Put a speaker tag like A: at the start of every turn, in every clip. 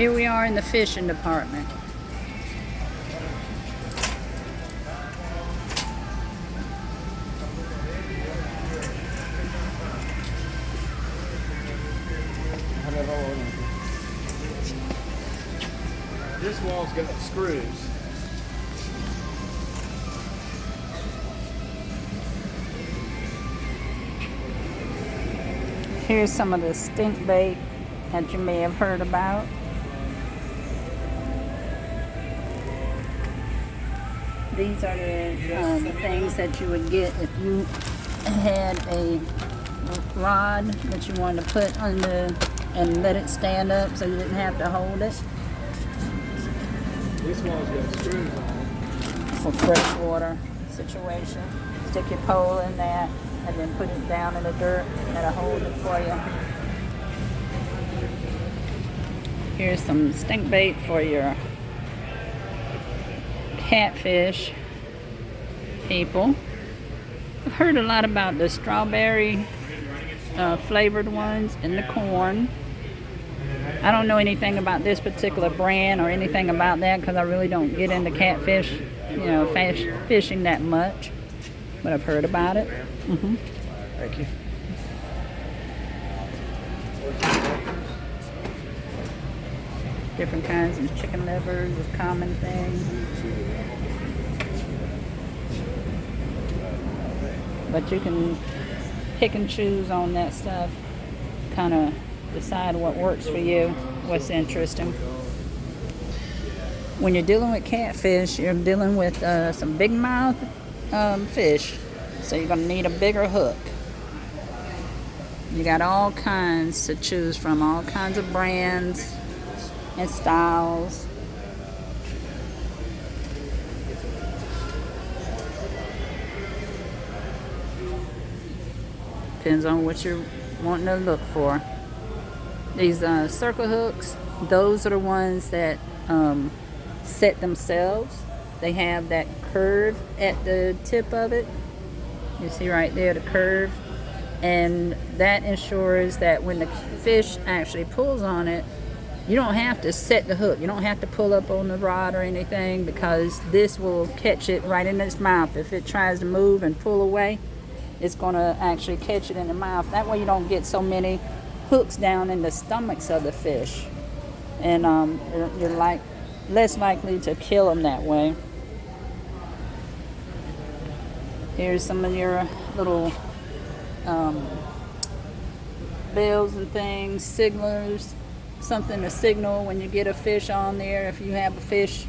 A: Here we are in the fishing department.
B: This wall's got screws.
A: Here's some of the stink bait that you may have heard about. These are the things that you would get if you had a rod that you wanted to put on and let it stand up so you didn't have to hold it.
B: This wall's got screws on it.
A: For freshwater situation. Stick your pole in that and then put it down in the dirt and it'll hold it for you. Here's some stink bait for your catfish people. I've heard a lot about the strawberry flavored ones and the corn. I don't know anything about this particular brand or anything about that because I really don't get into catfish, fishing that much. But I've heard about it.
B: Thank you.
A: Different kinds of chicken livers is a common thing. But you can pick and choose on that stuff. Kind of decide what works for you, what's interesting. When you're dealing with catfish, you're dealing with some big mouth fish. So you're going to need a bigger hook. You got all kinds to choose from, all kinds of brands and styles. Depends on what you're wanting to look for. These circle hooks, those are the ones that set themselves. They have that curve at the tip of it. You see right there the curve. And that ensures that when the fish actually pulls on it, you don't have to set the hook. You don't have to pull up on the rod or anything because this will catch it right in its mouth. If it tries to move and pull away, it's going to actually catch it in the mouth. That way you don't get so many hooks down in the stomachs of the fish. And you're less likely to kill them that way. Here's some of your little bells and things, signalers, something to signal when you get a fish on there. If you have a fish,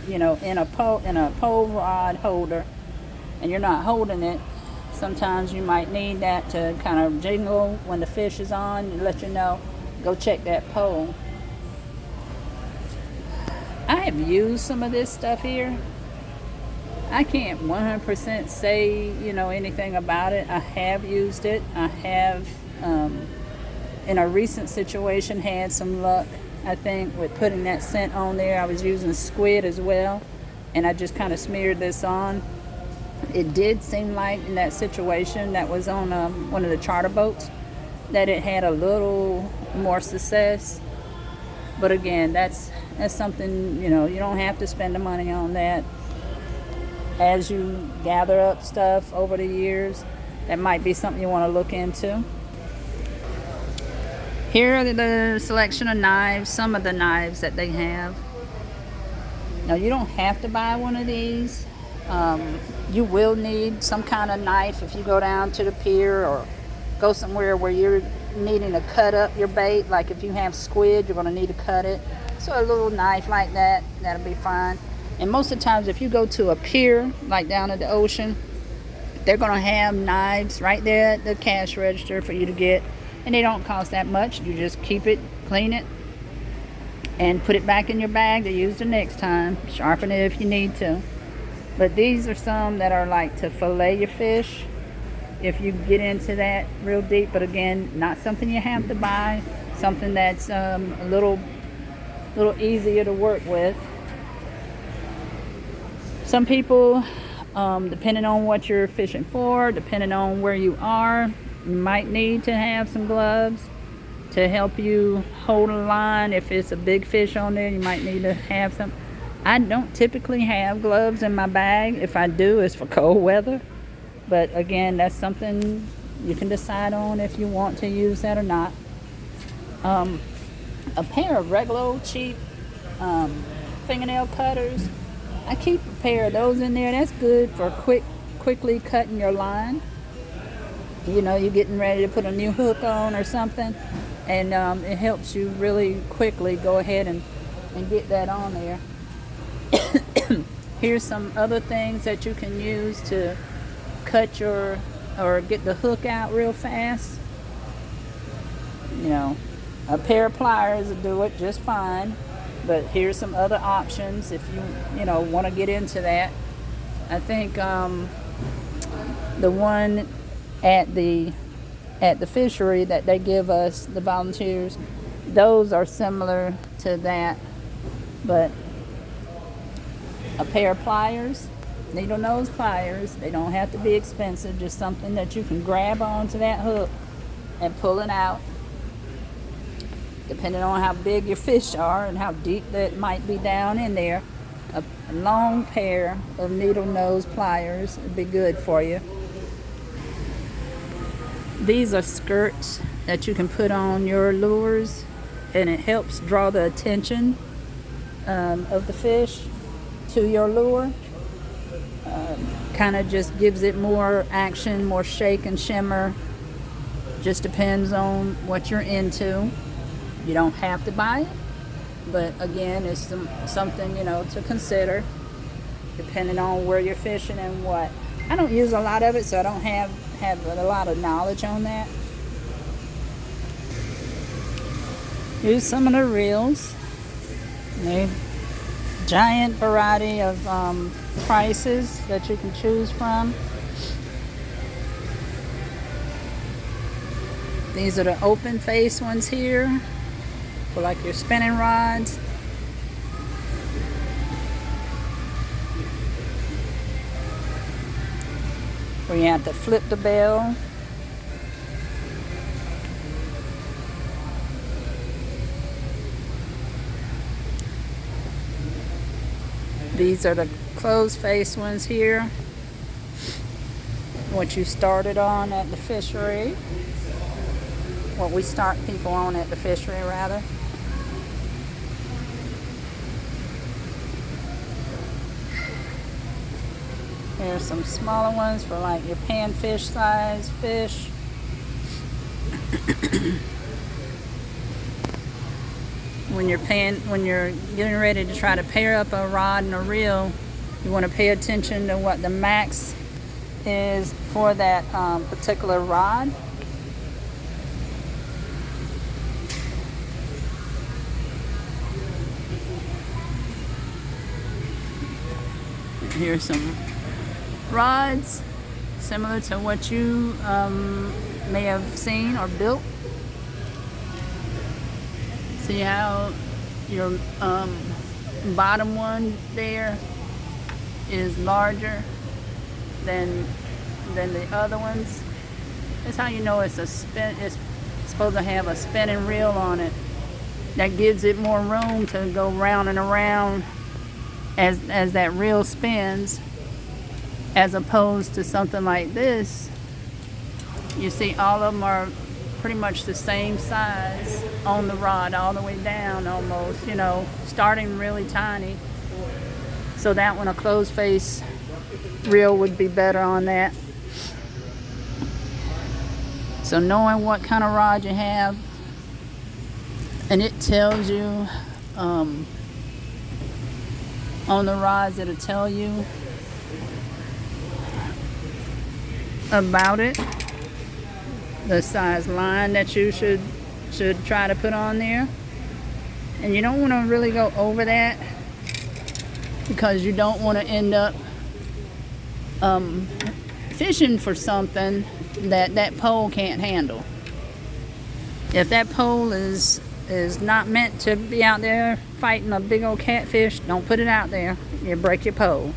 A: in a pole rod holder, and you're not holding it, sometimes you might need that to kind of jingle when the fish is on and let you know, go check that pole. I have used some of this stuff here. I can't 100% say, anything about it. I have used it. I have, in a recent situation, had some luck, I think, with putting that scent on there. I was using squid as well, and I just kind of smeared this on. It did seem like in that situation that was on one of the charter boats that it had a little more success. But again, that's something, you don't have to spend the money on that. As you gather up stuff over the years, that might be something you want to look into. Here are the selection of knives, some of the knives that they have. Now, you don't have to buy one of these. You will need some kind of knife if you go down to the pier or go somewhere where you're needing to cut up your bait. Like if you have squid, you're going to need to cut it. So a little knife like that, that'll be fine. And most of the times if you go to a pier, like down at the ocean, they're going to have knives right there at the cash register for you to get. And they don't cost that much. You just keep it, clean it, and put it back in your bag to use the next time. Sharpen it if you need to. But these are some that are like to fillet your fish, if you get into that real deep. But again, not something you have to buy. Something that's a little easier to work with. Some people, depending on what you're fishing for, depending on where you are, you might need to have some gloves to help you hold a line. If it's a big fish on there, you might need to have some. I don't typically have gloves in my bag. If I do, it's for cold weather. But again, that's something you can decide on if you want to use that or not. A pair of regular old cheap fingernail cutters. I keep a pair of those in there. That's good for quickly cutting your line. You know, you're getting ready to put a new hook on or something, and it helps you really quickly go ahead and get that on there. Here's some other things that you can use to cut or get the hook out real fast. You know, a pair of pliers will do it just fine, but here's some other options if you want to get into that. I think the one at the fishery that they give us, the volunteers, those are similar to that, but a pair of pliers, needle nose pliers, they don't have to be expensive, just something that you can grab onto that hook and pull it out, depending on how big your fish are and how deep that might be down in there. A long pair of needle nose pliers would be good for you. These are skirts that you can put on your lures, and it helps draw the attention of the fish to your lure. Kind of just gives it more action, more shake and shimmer. Just depends on what you're into. You don't have to buy it, but again, it's something to consider depending on where you're fishing and what. I don't use a lot of it, so I don't have a lot of knowledge on that. Here's some of the reels. They giant variety of prices that you can choose from. These are the open face ones here for like your spinning rods. Where you have to flip the bell. These are the closed face ones here. What you started on at the fishery. What we start people on at the fishery, rather. Here's some smaller ones for like your panfish size fish. When you're getting ready to try to pair up a rod and a reel, you want to pay attention to what the max is for that particular rod. Here's some rods similar to what you may have seen or built. See how your bottom one there is larger than the other ones? That's how you know it's it's supposed to have a spinning reel on it. That gives it more room to go round and around as that reel spins, as opposed to something like this. You see all of them are pretty much the same size on the rod all the way down almost, starting really tiny. So that one, a closed face reel would be better on that. So knowing what kind of rod you have, and it tells you on the rods, it'll tell you about it, the size line that you should try to put on there. And you don't want to really go over that, because you don't want to end up fishing for something that pole can't handle. If that pole is not meant to be out there fighting a big old catfish, don't put it out there. You break your pole.